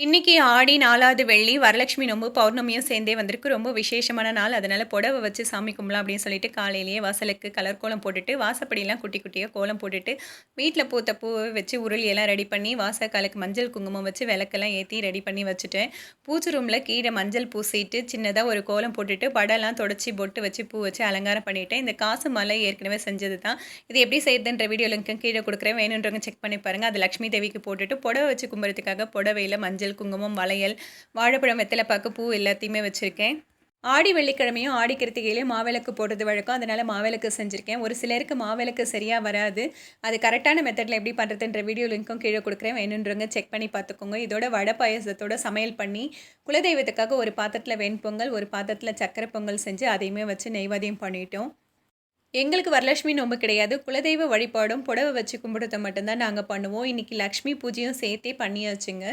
இன்னைக்கு ஆடி 4வது வெள்ளி, வரலட்சுமி நோம்பு, பௌர்ணமியும் சேர்ந்தே வந்திருக்கு. ரொம்ப விசேஷமான நாள். அதனால புடவ வச்சு சாமி கும்பலாம் அப்படின்னு சொல்லிட்டு காலையிலேயே வாசலுக்கு கலர் கோலம் போட்டுட்டு, வாசப்படியெல்லாம் குட்டி குட்டியா கோலம் போட்டுட்டு, வீட்ல பூத்த பூவ வச்சு உருளி எல்லாம் ரெடி பண்ணி, வாசக்காலுக்கு மஞ்சள், குங்குமம் வச்சு விளக்கெல்லாம் ஏத்தி ரெடி பண்ணி வச்சுட்டேன். பூஜை ரூம்ல கீழ மஞ்சள் பூசிட்டு, சின்னதா ஒரு கோலம் போட்டுட்டு, படம்லாம் தொடச்சு பொட்டு வச்சு, பூ வச்சு அலங்காரம் பண்ணிட்டேன். இந்த காசு மாலை ஏற்கனவே செஞ்சது தான். இது எப்படி செய்றதுன்ற வீடியோ லிங்க்கும் கீழ குடுக்குறேன். வேணுன்றவங்க செக் பண்ணி பாருங்க. அது லட்சுமி தேவிக்கு போட்டுட்டு, புடவ வச்சு கும்புறதுக்காக புடவையில மஞ்சள், குங்குமம், வளையல், வாழைப்பழம், வெத்தல பாக்கு, பூ எல்லாத்தையுமே வச்சிருக்கேன். ஆடி வெள்ளிக்கிழமையும் ஆடி கிருத்திகையிலயும் மாவிளக்கு போடுறது வழக்கம். அதனால மாவிளக்கு செஞ்சிருக்கேன். ஒரு சிலருக்கு மாவிளக்கு சரியா வராது. அது கரெக்டான மெத்தட்ல எப்படி பண்றதுன்ற வீடியோ லிங்க்கும் கீழ குடுக்குறேன். வேணுன்றவங்க செக் பண்ணி பார்த்துக்கோங்க. இதோட வடை பாயாசத்தோட சமையல் பண்ணி, குலதெய்வத்துக்காக ஒரு பாத்திரத்தில வெண்பொங்கல், ஒரு பாத்திரத்தில சர்க்கரை பொங்கல் செஞ்சு, அதையுமே வச்சு நெய்வேத்தியம் பண்ணிட்டோம். எங்களுக்கு வரலட்சுமி நோம்பு கிடையாது. குலதெய்வ வழிபாடும், புடவ வச்சு கும்பிடுறத மட்டும் தான் நாங்க பண்ணுவோம். இன்னைக்கு லக்ஷ்மி பூஜையும் சேர்த்தே பண்ணியாச்சுங்க.